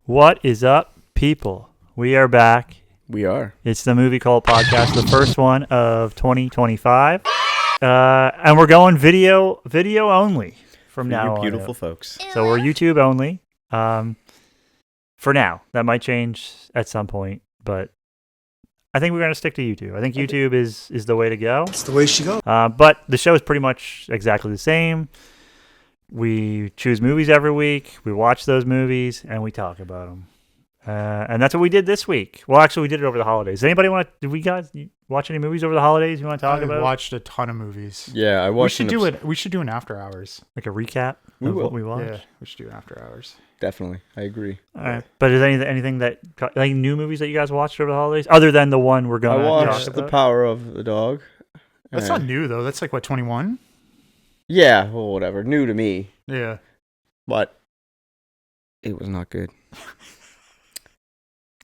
What is up, people? We are back. We are. It's the Movie Cult Podcast, the first one of 2025. And we're going video only from now on. Beautiful folks. So we're YouTube only. For now. That might change at some point, but I think we're going to stick to YouTube. I think YouTube is the way to go. It's the way she goes. But the show is pretty much exactly the same. We choose movies every week. We watch those movies and we talk about them. And that's what we did this week. Well, actually, we did it over the holidays. Did we guys watch any movies over the holidays you want to talk about? I watched a ton of movies. Yeah, I watched. We should do an after hours. Like a recap of what we watched? Yeah, we should do an after hours. Definitely, I agree. All right. But is anything that like new movies that you guys watched over the holidays, other than the one we're going to talk about? I watched The Power of the Dog. That's not new though. That's like what, 21? Yeah, well, whatever. New to me. Yeah, but it was not good.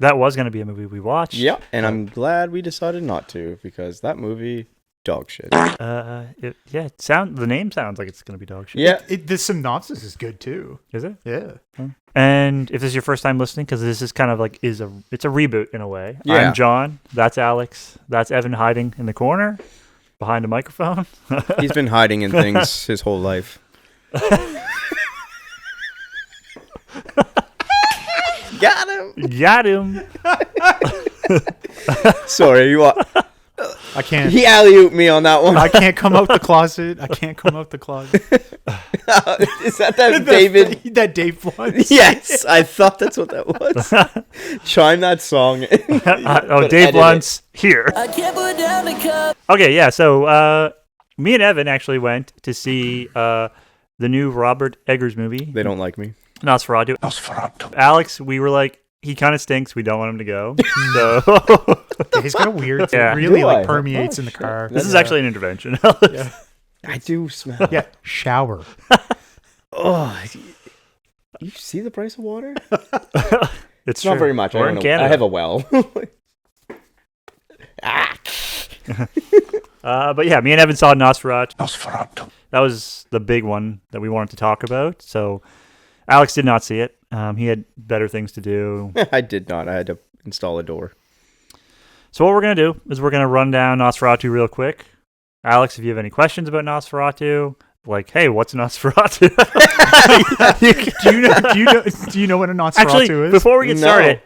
That was going to be a movie we watched. Yeah, and I'm glad we decided not to because that movie, dog shit. The name sounds like it's going to be dog shit. Yeah, the synopsis is good too. Is it? Yeah. And if this is your first time listening, because this is kind of like it's a reboot in a way. Yeah. I'm John. That's Alex. That's Evan hiding in the corner behind a microphone. He's been hiding in things his whole life. Got him. Sorry, you are. I can't. He alley-ooped me on that one. I can't come out the closet. Is that David? That Dave once. Yes, I thought that's what that was. Chime that song in. Dave Luntz here. I can't put down the cup. Okay, yeah. So me and Evan actually went to see the new Robert Eggers movie. They don't like me. Nosferatu. Alex, we were like, he kind of stinks. We don't want him to go. So He's kind of weird. Yeah. It really Do I? permeates in the car. this is actually an intervention. Yeah. I do smell. Yeah, shower. Oh, you see the price of water? It's not very much. We're I in don't know. Canada. I have a well. But yeah, me and Evan saw Nosferatu. That was the big one that we wanted to talk about. So Alex did not see it. He had better things to do. I did not. I had to install a door. So what we're going to do is we're going to run down Nosferatu real quick. Alex, if you have any questions about Nosferatu, like, hey, what's Nosferatu? Do you know what a Nosferatu Actually, is? before we get started,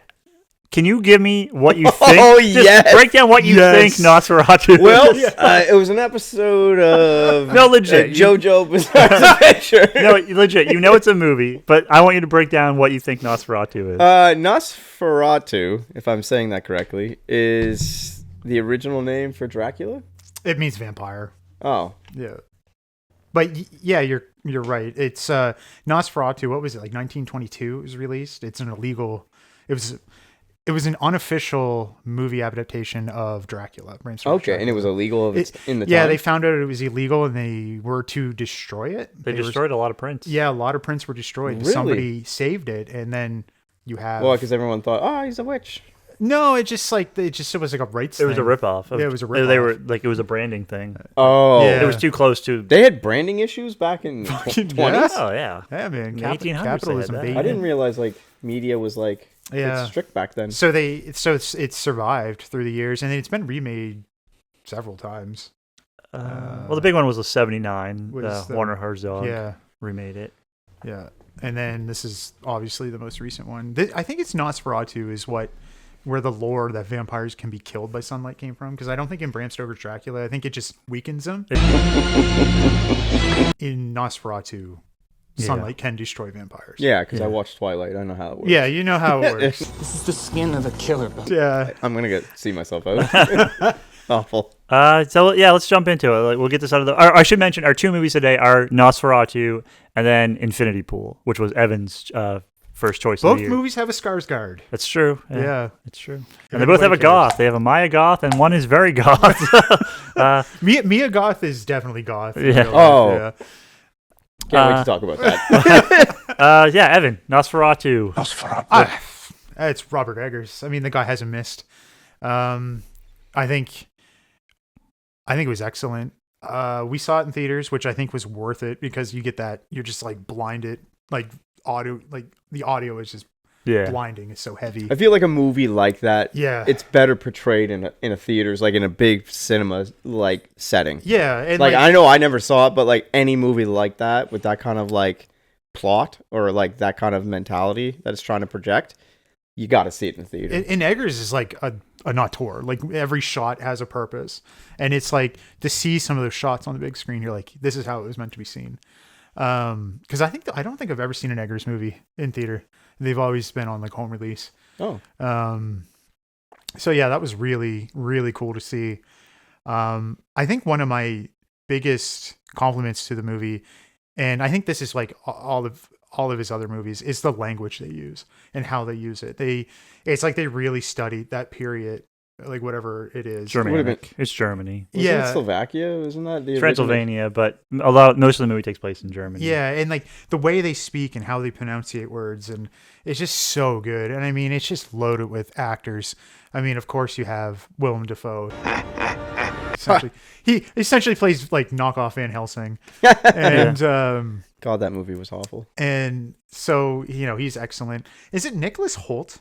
can you give me what you think? Oh, Just yes. break down what you think Nosferatu is. Well, it was an episode of No, legit. JoJo Bizarre's Adventure. No, legit. You know it's a movie, but I want you to break down what you think Nosferatu is. Nosferatu, if I'm saying that correctly, is the original name for Dracula? It means vampire. Oh. Yeah. But yeah, you're right. It's Nosferatu. What was it, like 1922? It was released. It's an illegal. It was an unofficial movie adaptation of Dracula. Okay, and it was illegal in the time? Yeah, they found out it was illegal, and they were to destroy it. They destroyed a lot of prints. Yeah, a lot of prints were destroyed. Really? Somebody saved it, and then you have. Well, because everyone thought, he's a witch. No, it was like a rights. It was a ripoff. Yeah, it was a ripoff. They were like, it was a branding thing. Oh, Yeah. It was too close to. They had branding issues back in the 20s. Yeah. Oh yeah. Yeah, man. In the 1800s they had Capitalism, that. baby. I didn't realize media was Yeah. strict back then. So it's survived through the years, and it's been remade several times. Well, the big one was the '79. Was Warner Herzog Yeah, remade it. yeah. And then this is obviously the most recent one. I think it's Nosferatu is where the lore that vampires can be killed by sunlight came from, because I don't think in Bram Stoker's Dracula, I think it just weakens them. In Nosferatu, sunlight can destroy vampires. Yeah, because I watched Twilight. I know how it works. Yeah, you know how it works. This is the skin of a killer. Yeah. I'm going to see myself out. Awful. So yeah, let's jump into it. We'll get this out of the. I should mention our two movies today are Nosferatu and then Infinity Pool, which was Evan's first choice of Both the year. movies have a Skarsgard. That's true. Yeah. It's true. And they both have a goth. They have a Maya goth, and one is very goth. Mia Goth is definitely goth. Yeah. Oh. Yeah. Can't wait to talk about that. Yeah, Evan, Nosferatu. It's Robert Eggers. I mean, the guy hasn't missed. I think it was excellent. We saw it in theaters, which I think was worth it because you get that. You're just like blinded, like audio. Like the audio is just Yeah. blinding. It's so heavy. I feel like a movie like that, Yeah. it's better portrayed in a theaters, like in a big cinema like setting. Yeah, and Like I know I never saw it, but like any movie like that with that kind of like plot or like that kind of mentality that it's trying to project, you got to see it in the theater. and Eggers is like an auteur. Like every shot has a purpose, and it's like to see some of those shots on the big screen, you're like, this is how it was meant to be seen. Because I don't think I've ever seen an Eggers movie in theater. They've always been on like home release. Oh, So yeah, that was really, really cool to see. I think one of my biggest compliments to the movie, and I think this is like all of his other movies, is the language they use and how they use it. It's like they really studied that period, like whatever it is. Germanic. It's Germany. wasn't it Slovakia? Isn't that the original? Transylvania, but most of the movie takes place in Germany. Yeah, and like the way they speak and how they pronunciate words, and it's just so good. And I mean, it's just loaded with actors. I mean, of course, you have Willem Dafoe. He essentially plays like knockoff Van Helsing, and God, that movie was awful. and so he's excellent. Is it Nicholous Hoult?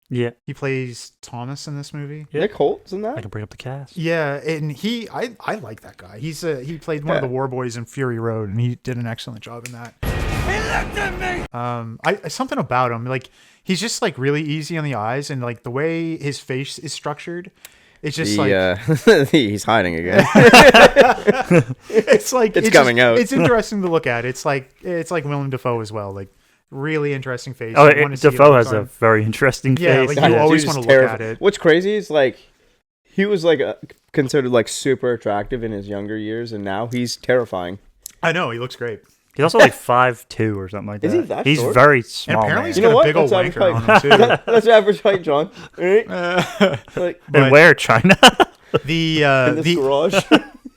Yeah. He plays Thomas in this movie. Yeah. Nick Holt's in I that? can bring up the cast. Yeah, and I like that guy. He played one of the war boys in Fury Road, and he did an excellent job in that. He looked at me. Something about him, like he's just like really easy on the eyes, and like the way his face is structured, it's just He's hiding again. it's like It's coming out. It's interesting to look at. It's like Willem Dafoe as well. Like really interesting face. Oh, You wanna see it Defoe all the has a time. very interesting Yeah, face. like you always Dude is want to look terrifying. at it. What's crazy is like he was like considered like super attractive in his younger years, and now he's terrifying. I know, he looks great. He's also like 5'2" or something like that. Is he that He's short? very And small. apparently man. he's You know got what? a big old That's wanker on average him too. That's average height, John. All right? Like And But where? China? in the this garage.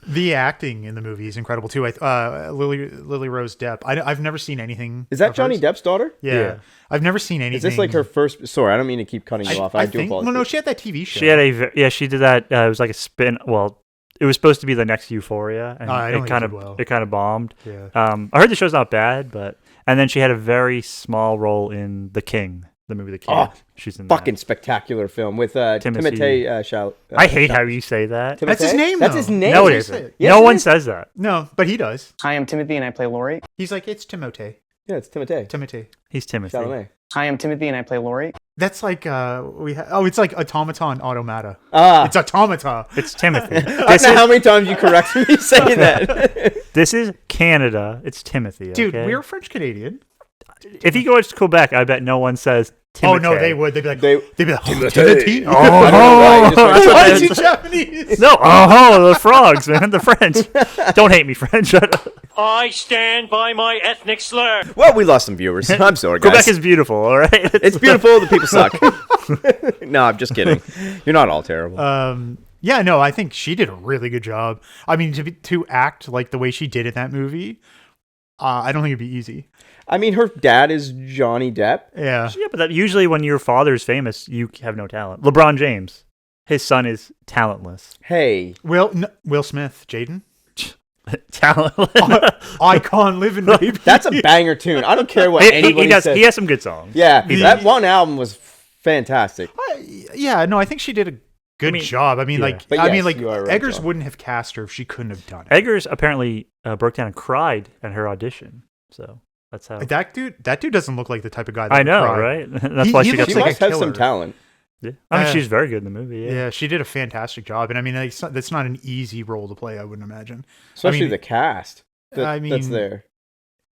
the acting in the movie is incredible too. Lily Rose Depp. I've never seen anything. Is that of Johnny hers. Depp's daughter? Yeah. Yeah. I've never seen anything. Is this like her first? Sorry, I don't mean to keep cutting you off. I do think. apologize. Well, no, she had that TV show. She had she did that. It was like a spin. Well, it was supposed to be the next Euphoria, and I don't it think kind it of did well. it kind of bombed. Yeah. I heard the show's not bad, and then she had a very small role in The King, the movie The King. Oh, She's in Fucking that. spectacular film with Timothée Chalamet. I hate how you say that. That's his name, That's though. his name. No, it Yes, isn't. Yes, No it one is. says that. No, but he does. Hi, I'm Timothy and I play Laurie. He's like, it's Timothée. Yeah, it's Timothée He's Timothy. Chalamet. Hi, I'm Timothy and I play Laurie. That's like it's like automaton automata. Ah, It's automata. It's Timothy. I don't know how many times you correct me saying that. This is Canada. It's Timothy. Dude, okay? we're French Canadian. If you go to Quebec, I bet no one says Timothy. Oh no, they would. They'd be like, They- they'd be like, Timothée. Timothy. Oh, I don't know why, you just went- Why that's is he what Japanese? No, the frogs, man, the French. Don't hate me, French. Shut up. I stand by my ethnic slur. Well, we lost some viewers. I'm sorry, guys. Quebec is beautiful, all right? It's beautiful. The people suck. No, I'm just kidding. You're not all terrible. Yeah, no, I think she did a really good job. I mean, to act like the way she did in that movie, I don't think it'd be easy. I mean, her dad is Johnny Depp. Yeah. Yeah, but usually when your father's famous, you have no talent. LeBron James, his son is talentless. Hey, Will Smith, Jaden, Talentless. icon living baby. that's a banger tune. I don't care what anybody says. He has some good songs. Yeah, that one album was fantastic. Yeah, no, I think she did a good job. I mean, yeah. like, But I yes, mean, like, you are right, Eggers John. wouldn't have cast her if she couldn't have done it. Eggers apparently broke down and cried at her audition. So that's how. That dude doesn't look like the type of guy that I would know, cry. right? That's He- why he she got She looks like must a have some killer. talent. Yeah. I mean, Uh, she's very good in the movie. Yeah. Yeah, she did a fantastic job, and I mean, that's not an easy role to play. I wouldn't imagine. Especially mean- the cast that's I mean- there.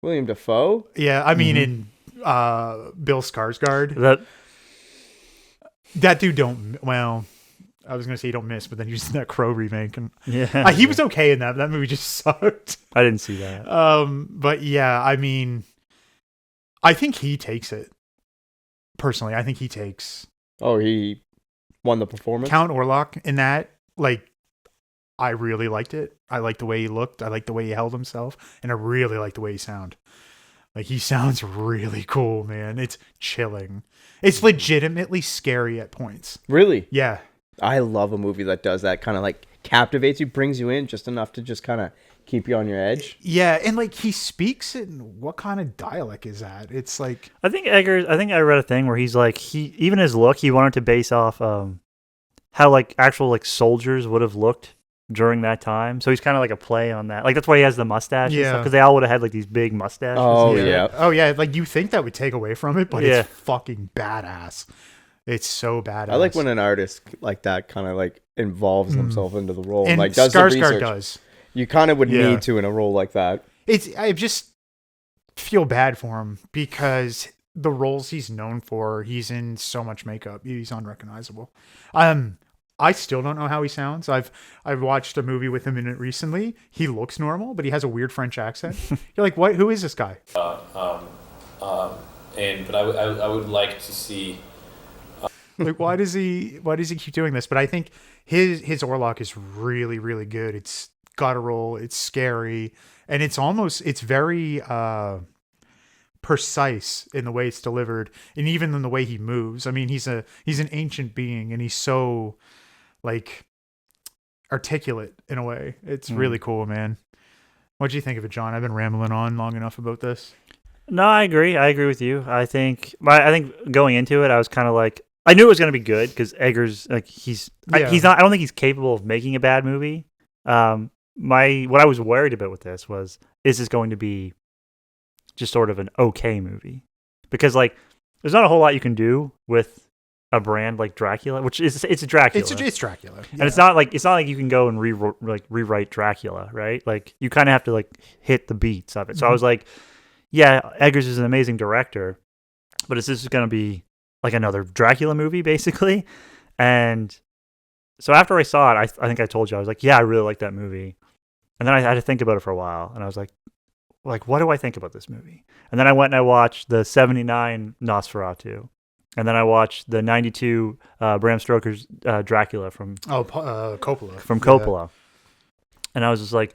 William Dafoe. Yeah, I mean, in Bill Skarsgård, That that dude don't. Well, I was gonna say you don't miss, but then you just in that Crow remake, and yeah. he was okay in that. But that movie just sucked. I didn't see that. But yeah, I mean, I think he takes it. Personally, I think he takes Oh, he won the performance. Count Orlok in that. Like, I really liked it. I liked the way he looked. I liked the way he held himself, and I really liked the way he sounded. Like, he sounds really cool, man. It's chilling. It's legitimately scary at points. Really? Yeah. I love a movie that does that, kind of like captivates you, brings you in just enough to just kind of keep you on your edge. Yeah, and like he speaks in what kind of dialect is that? It's like I think I read a thing where he's like even his look he wanted to base off how like actual like soldiers would have looked during that time. So he's kind of like a play on that. Like that's why he has the mustache. Yeah, because they all would have had like these big mustaches. Oh and shit. yeah. Oh yeah, like you think that would take away from it, but Yeah. it's fucking badass. It's so badass. I like when an artist like that kind of like involves himself into the role, and like does the Skarsgard research. does. You kind of would Yeah. need to in a role like that. I just feel bad for him because the roles he's known for, he's in so much makeup, he's unrecognizable. I still don't know how he sounds. I've watched a movie with him in it recently. He looks normal, but he has a weird French accent. You're like, what? Who is this guy? But I would like to see. Like, why does he keep doing this? But I think his Orlok is really, really good. It's guttural, it's scary, and it's very precise in the way it's delivered, and even in the way he moves. I mean, he's an ancient being, and he's so like articulate in a way. It's really cool, man. What'd you think of it, John? I've been rambling on long enough about this. No, I agree. I agree with you. I think going into it, I was kind of like, I knew it was going to be good because Eggers, like he's not. I don't think he's capable of making a bad movie. What I was worried about with this was, is this going to be just sort of an okay movie? Because like, there's not a whole lot you can do with a brand like Dracula, which is it's a Dracula. It's Dracula, and it's not like you can go and rewrite Dracula, right? Like you kind of have to like hit the beats of it. So I was like, yeah, Eggers is an amazing director, but is this going to be like another Dracula movie, basically? And so after I saw it, I think I told you, I was like, yeah, I really like that movie. And then I had to think about it for a while, and I was like, what do I think about this movie? And then I went and I watched the 79 Nosferatu, and then I watched the 92 Bram Stoker's Dracula from Coppola. From Coppola. And I was just like,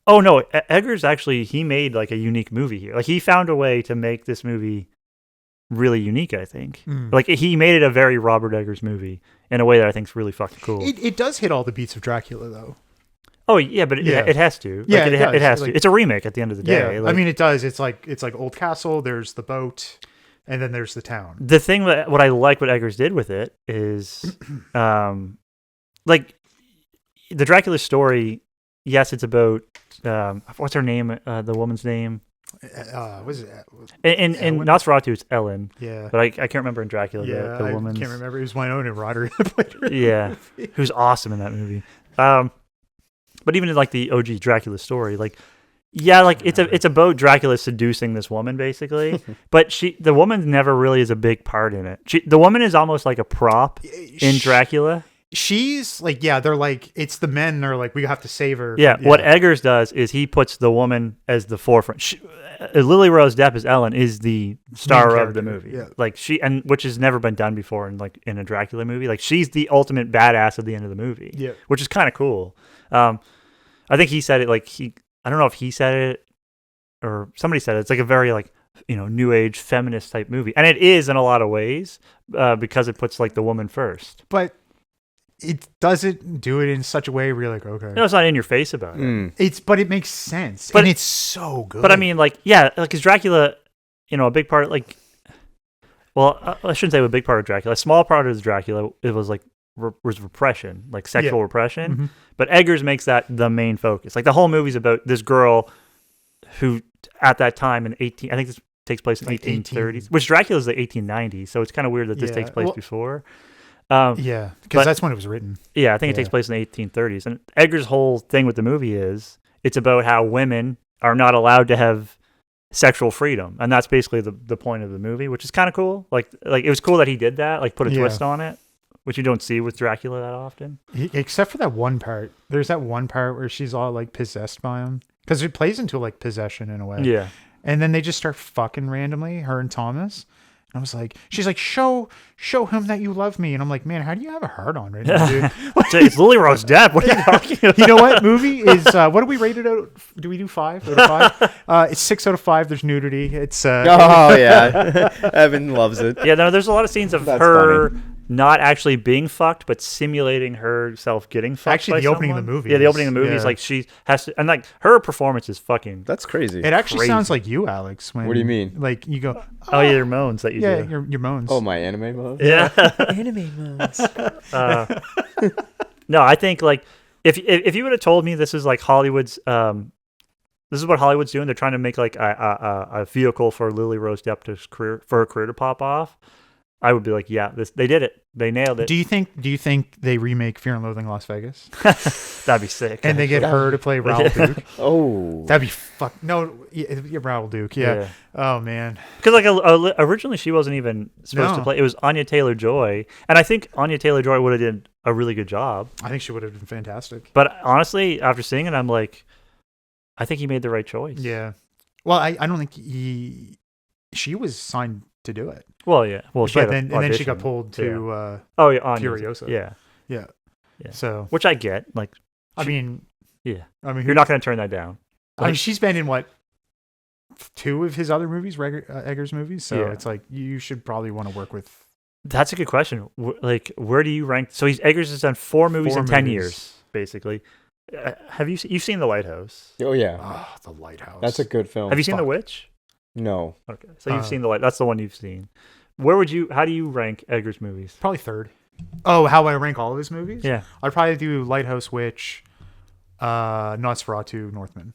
oh no, Eggers actually, he made like a unique movie here. Like he found a way to make this movie really unique, I think. Like he made it a very Robert Eggers movie in a way that I think is really fucking cool. It does hit all the beats of Dracula though. Oh yeah, but it has to. Yeah, like, it has to. It's a remake at the end of the day. Yeah, Like, I mean it does. It's like Old Castle. There's the boat, and then there's the town. the thing that what I like what Eggers did with it is, like the Dracula story. Yes, it's about what's her name? The woman's name. What is it? In Nosferatu, it's Ellen. Yeah. But I can't remember in Dracula the I woman's. can't remember. It was Winona Ryder that played her. Yeah, who's awesome in that movie. But even in like the OG Dracula story, like yeah, like it's about Dracula seducing this woman basically, but the woman never really is a big part in it. The woman is almost like a prop in Dracula. She's like, yeah, they're like, it's the men. They're like, we have to save her. Yeah, what Eggers does is he puts the woman as the forefront. Lily Rose Depp as Ellen is the star of the movie. Yeah. Like which has never been done before in a Dracula movie. Like she's the ultimate badass at the end of the movie. Yeah. Which is kind of cool. I think he said it like I don't know if he said it or somebody said it. It's like a very like, new age feminist type movie. And it is in a lot of ways because it puts like the woman first. But it doesn't do it in such a way where you're like, okay. No, it's not in your face about it. But it makes sense. But and it's so good. But I mean, like, yeah, because Dracula, a big part, like, well, I shouldn't say a big part of Dracula. A small part of Dracula, it was like, was repression, like sexual repression. Mm-hmm. But Eggers makes that the main focus. Like, the whole movie's about this girl who, at that time I think this takes place in like 1830s, which Dracula's the 1890s, so it's kind of weird that this takes place before. Because that's when it was written. Yeah, I think it takes place in the 1830s. And Eggers' whole thing with the movie is it's about how women are not allowed to have sexual freedom, and that's basically the point of the movie, which is kind of cool. Like it was cool that he did that, like put a twist on it, which you don't see with Dracula that often. Except for that one part. There's that one part where she's all like possessed by him, because it plays into like possession in a way. Yeah. And then they just start fucking randomly, her and Thomas. And I was like, she's like, show him that you love me. And I'm like, man, how do you have a heart on right now, dude? It's Lily Rose Depp. What are you talking about? You know what? Movie is, what do we rate it out? Do we do 5 out of 5? It's 6 out of 5. There's nudity. It's, oh, yeah. Evan loves it. Yeah, no, there's a lot of scenes of That's her funny. not actually being fucked, but simulating herself getting fucked. Actually, by the opening of someone. the movie. Yeah, the opening of the movie is yeah. like she has to, and like her performance is fucking. That's crazy. It actually crazy. sounds like you, Alex. When, What do you mean? Like you go, Oh yeah, your moans that you yeah, do. your moans. Oh, my anime mode? Yeah. Anime modes. No, I think like if you would have told me this is like Hollywood's this is what Hollywood's doing, they're trying to make like a vehicle for Lily Rose Depp's career, for her career to pop off, I would be like, yeah, they did it. They nailed it. Do you think they remake Fear and Loathing Las Vegas That'd be sick. and they get her to play Raoul Duke? Oh. That'd be no, yeah, Raoul Duke. Yeah. Oh man. Because like originally she wasn't even supposed to No. play. It was Anya Taylor Joy, and I think Anya Taylor Joy would have did a really good job. I think she would have been fantastic. But honestly, after seeing it, I'm like, I think he made the right choice. Yeah. Well, I don't think she was signed to do it. Well, yeah. Well, she But had then and then she got audition. pulled to Oh yeah, Anya. Furiosa. Yeah. yeah. Yeah. So Which I get. Like, I mean, yeah. I mean, You're not going to turn that down. I mean, she's been in what 2 of his other movies, Eggers movies. So Yeah. it's like you should probably want to work with That's a good question. Like, where do you rank? So Eggers has done 4 movies 4 in 10 movies. years, basically. Have you've seen The Lighthouse? Oh, yeah. The Lighthouse. That's a good film. Have you seen The fuck. Witch? No. Okay, so you've seen That's the one you've seen. How do you rank Eggers movies? Probably 3rd. Oh, how I rank all of his movies? Yeah. I'd probably do Lighthouse, Witch, Nosferatu, Northman.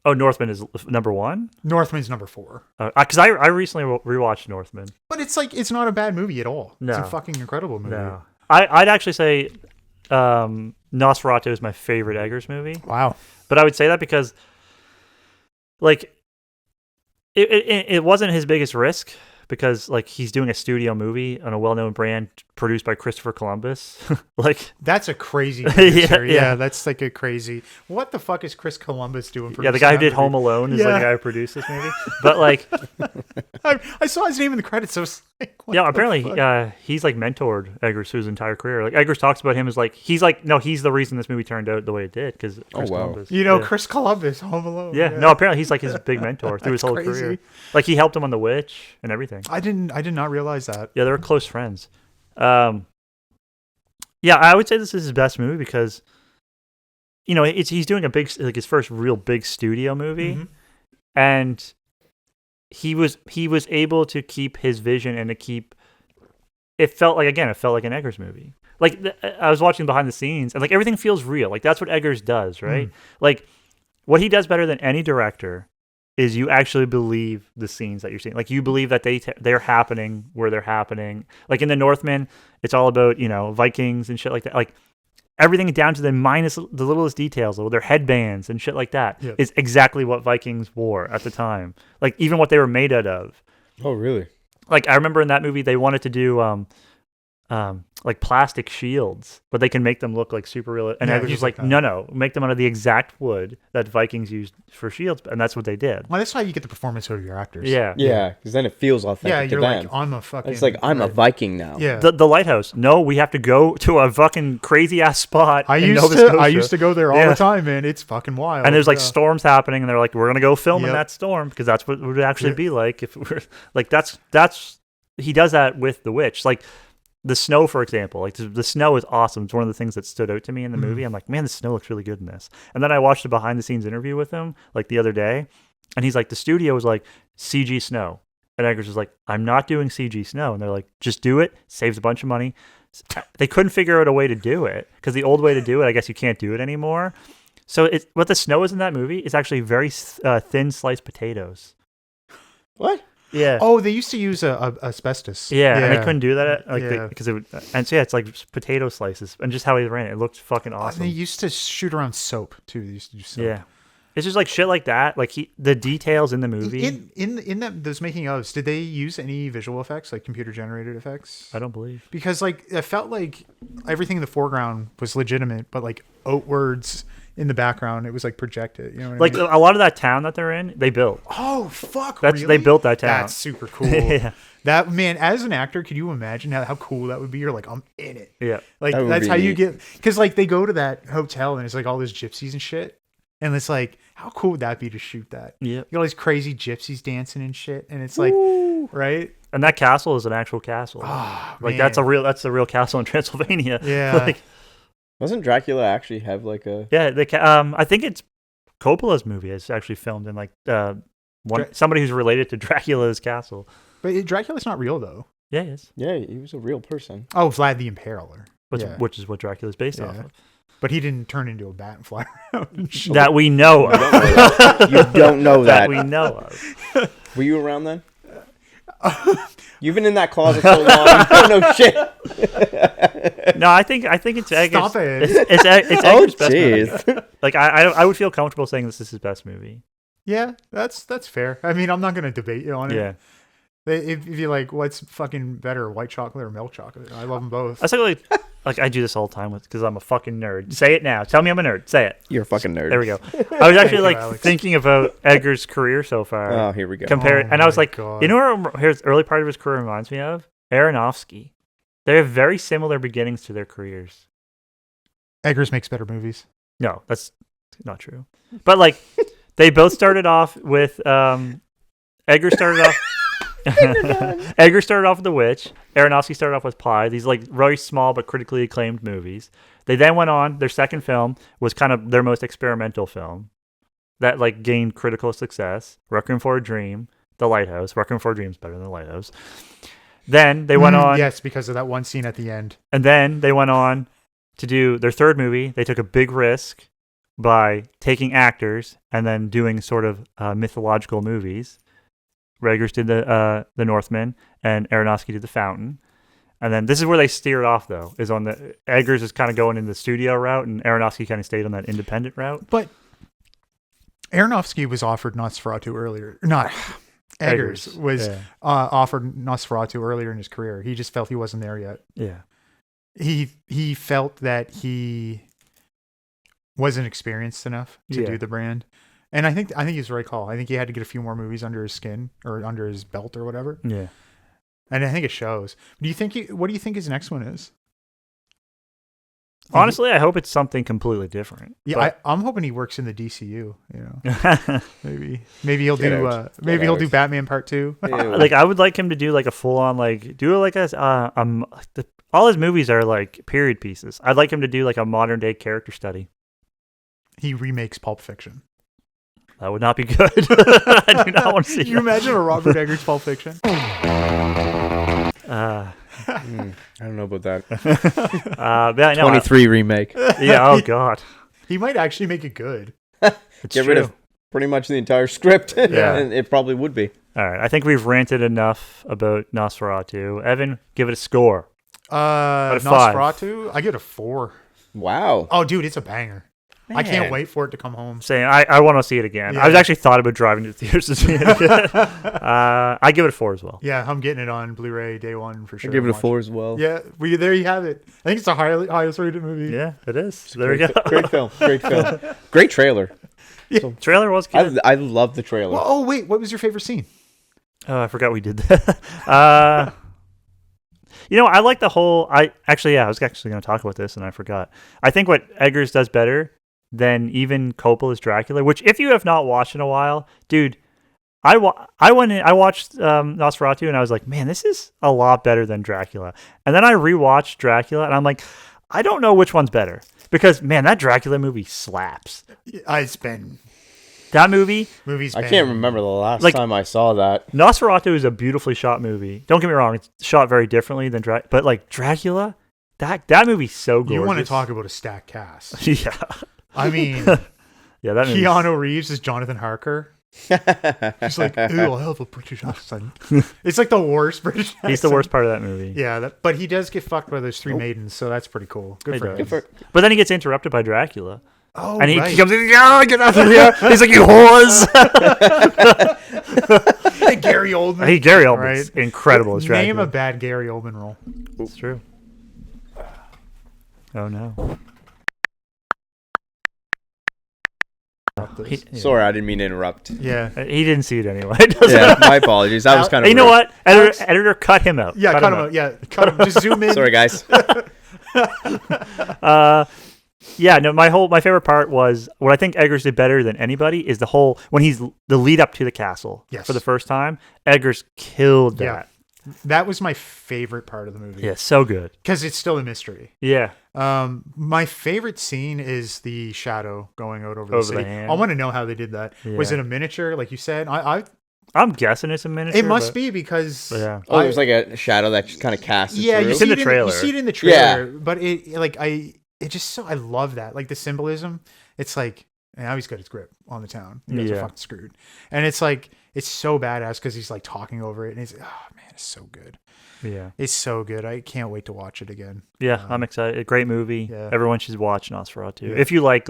Oh, Northman is number 1? Northman's number 4. Because I recently rewatched Northman. But it's like it's not a bad movie at all. It's No. a fucking incredible movie. No. I'd actually say Nosferatu is my favorite Eggers movie. Wow. But I would say that because, like, it wasn't his biggest risk because, like, he's doing a studio movie on a well-known brand produced by Christopher Columbus. Like, That's a crazy Yeah, producer. yeah. Yeah, that's like a crazy. What the fuck is Chris Columbus doing? yeah, the guy who did producing Home that movie? Alone is like Yeah. the guy who produced this movie. But like, I saw his name in the credits. So I was like, what yeah, the apparently fuck? he's like mentored Eggers through his entire career. Like Eggers talks about him as like he's the reason this movie turned out the way it did because Chris wow. Columbus. You know, yeah. Chris Columbus, Home Alone. Yeah, no, apparently he's like his big mentor through his That's whole crazy. career. Like he helped him on The Witch and everything. I did not realize that. Yeah, they were close friends. Yeah, I would say this is his best movie because, you know, he's doing his first real big studio movie, Mhm. and he was able to keep his vision and to keep. It felt like an Eggers movie. Like I was watching behind the scenes, and like everything feels real. Like that's what Eggers does, right? Like what he does better than any director is you actually believe the scenes that you're seeing. Like you believe that they're happening where they're happening. Like in The Northman, it's all about, you know, Vikings and shit like that. Like everything down to the littlest details, their headbands and shit like that is exactly what Vikings wore at the time. Like even what they were made out of. Oh, really? Like I remember in that movie they wanted to do like plastic shields, but they can make them look like super real. And Yeah, I was he's just like, like that. no, make them out of the exact wood that Vikings used for shields, and that's what they did. Well, that's how you get the performance out of your actors. Yeah. Yeah, because then it feels authentic Yeah, to you're them. like, I'm a fucking. It's like, I'm a Viking now. Yeah. The Lighthouse. No, we have to go to a fucking crazy ass spot. I in used Nova to Scotia. go there all Yeah. the time, man. It's fucking wild. And there's like Yeah. storms happening, and they're like, we're gonna go film in Yep. that storm because that's what it would actually Yeah. be like if we're like that's he does that with The Witch. Like the snow, for example, like the snow is awesome. It's one of the things that stood out to me in the movie. I'm like, man, the snow looks really good in this. And then I watched a behind the scenes interview with him like the other day, and he's like, the studio was like CG snow, and Eggers was like, I'm not doing CG snow, and they're like, just do it, saves a bunch of money. They couldn't figure out a way to do it because the old way to do it, I guess you can't do it anymore. So what the snow is in that movie is actually very thin sliced potatoes. What? Yeah. Oh, they used to use asbestos. Yeah, and they couldn't do that Yeah. because it would, and so yeah, it's like potato slices, and just how he ran it looked fucking And awesome. they used to shoot around soap too. They used to do soap. Yeah, it's just like shit like that. Like the details in the movie. In that those making ofs, did they use any visual effects like computer generated effects? I don't believe. Because like it felt like everything in the foreground was legitimate, but like outwards in the background it was like projected. You know what Like I mean? a lot of that town that they're in, they built. Oh fuck! They really? built that town. That's super cool. Yeah. That man, as an actor, could you imagine how cool that would be? You're like, I'm in it. Yeah. Like That would that's be how you neat. get because like they go to that hotel and it's like all those gypsies and shit, and it's like how cool would that be to shoot that? Yeah. You got all these crazy gypsies dancing and shit, and it's like right. And that castle is an actual castle. Oh, Like man. that's the real castle in Transylvania. Yeah. Like, Wasn't Dracula actually have like a? yeah, I think it's Coppola's movie. It's actually filmed in like somebody who's related to Dracula's castle. But Dracula's not real though. Yeah, it is. Yeah, he was a real person. Oh, Vlad the Impaler. Which is what Dracula's based off Yeah. of. But he didn't turn into a bat and fly around. And shit. That we know of. You don't know That that. we know of. Were you around then? You've been in that closet so long. You don't know shit. No, I think it's Eggers. Stop it. It's Oh, Eggers' best movie. jeez. Like I would feel comfortable saying this is his best movie. Yeah, that's fair. I mean, I'm not gonna debate you on it. Yeah. If you're like, what's fucking better, white chocolate or milk chocolate? I love them both. I say like I do this all the time because I'm a fucking nerd. Say it now. Tell me I'm a nerd. Say it. You're a fucking nerd. There we go. I was actually you, like Alex. thinking about Eggers' career so far. Oh, here we go. Compare it, Oh and I was my like, God. you know what his early part of his career reminds me of? Aronofsky. They have very similar beginnings to their careers. Eggers makes better movies. No, that's not true. But like, they both started off with Eggers started off. Eggers started off with The Witch. Aronofsky started off with Pie. These like very small but critically acclaimed movies. They then went on. Their second film was kind of their most experimental film that like gained critical success. Requiem for a Dream, The Lighthouse. Requiem for a Dream is better than The Lighthouse. Then they went on. Yes, because of that one scene at the end. And then they went on to do their third movie. They took a big risk by taking actors and then doing sort of mythological movies. Eggers did the Northman, and Aronofsky did The Fountain. And then this is where they steered off, though, is on the Eggers is kind of going in the studio route, and Aronofsky kind of stayed on that independent route. But Aronofsky was offered Nosferatu earlier. Not Eggers was offered Nosferatu earlier in his career. He just felt he wasn't there yet. Yeah. He felt that he wasn't experienced enough to do the brand. And I think he's the right call. I think he had to get a few more movies under his skin or under his belt or whatever. Yeah. And I think it shows. What do you think his next one is? Honestly, I hope it's something completely different. Yeah, I'm hoping he works in the DCU. You know, maybe he'll do he'll do Batman Part 2. Like I would like him to do like a full on like do like a all his movies are like period pieces. I'd like him to do like a modern day character study. He remakes Pulp Fiction. That would not be good. I do not want to see. Can you imagine a Robert Eggers Pulp Fiction? I don't know about that. But yeah, no, 23 remake. yeah. Oh God. He might actually make it good. It's Get true. rid of pretty much the entire script. Yeah. And it probably would be. All right. I think we've ranted enough about Nosferatu. Evan, give it a score. Out of 5. Nosferatu, I give it a 4. Wow. Oh, dude, it's a banger. I can't Man. wait for it to come home. Saying I want to see it again. Yeah. I was actually thought about driving to the theaters to see it again. I give it a 4 as well. Yeah, I'm getting it on Blu-ray day one for I sure. give it a Watch 4 as well. Yeah, there you have it. I think it's the highest rated movie. Yeah, it is. So there we go. Great film. Great film. Great trailer. Trailer was good. I love the trailer. Well, oh wait, what was your favorite scene? Oh, I forgot we did that. You know, I like the whole. I was actually going to talk about this, and I forgot. I think what Eggers does better than even Coppola's Dracula, which if you have not watched in a while, dude, I watched Nosferatu, and I was like, man, this is a lot better than Dracula. And then I rewatched Dracula, and I'm like, I don't know which one's better because man, that Dracula movie slaps. It's been That movie. movies. I can't remember the last Like- time I saw that. Nosferatu is a beautifully shot movie. Don't get me wrong; it's shot very differently than but like Dracula, that movie's so gorgeous. You want to talk about a stacked cast? Yeah, I mean, yeah. That movie. Keanu Reeves is Jonathan Harker. He's like, ooh, I have a British accent. It's like the worst British accent. He's the worst part of that movie. Yeah, but he does get fucked by those 3 maidens, so that's pretty cool. Good He for does. him. For- But then he gets interrupted by Dracula, Oh, and he right. comes in. Yeah, get out of here! He's like, you whores! Hey, Gary Oldman. Hey, Gary Oldman's incredible as Dracula. Name a bad Gary Oldman role. It's true. Oh no. He, Sorry, I didn't mean to interrupt. Yeah. he didn't see it anyway. It doesn't Yeah, my apologies. That was kind of you know rude. what? Editor, cut him out. Yeah, cut him out. Yeah, cut him. Just zoom in. Sorry, guys. Yeah, no. My favorite part was what I think Eggers did better than anybody is when he's the lead up to the castle Yes. for the first time. Eggers killed that. Yeah. That was my favorite part of the movie. Yeah, so good. Because it's still a mystery. Yeah. My favorite scene is the shadow going out over the Over city. the hand. I want to know how they did that. Was Yeah. it a miniature, like you said? I'm guessing it's a miniature. It must but- be because Yeah. Oh, there's like a shadow that just kind of casts. yeah, through. you see in the it you trailer. see it in the trailer, Yeah. but it just so I love that, like the symbolism. It's like now he's got his grip on the town. You guys are Yeah. fucking screwed, and it's like it's so badass because he's like talking over it, and he's oh man, it's so good. Yeah. It's so good. I can't wait to watch it again. Yeah, I'm excited. A great movie. Yeah. Everyone should watch Nosferatu. Yeah. If you like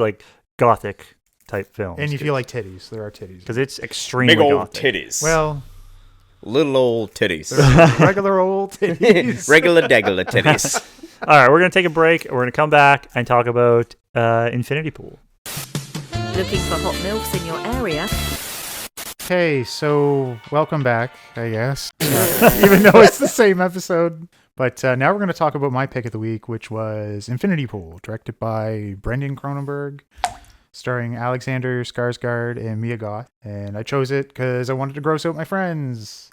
gothic type films. And if you like titties, there are titties. because it's extremely Big old gothic. titties. Well, little old titties. regular old titties. Regular degular titties. All right, we're going to take a break. We're going to come back and talk about Infinity Pool. Looking for hot milfs in your area? Okay, so welcome back, I guess. Even though it's the same episode. But now we're going to talk about my pick of the week, which was Infinity Pool, directed by Brendan Cronenberg, starring Alexander Skarsgård and Mia Goth. And I chose it because I wanted to gross out my friends.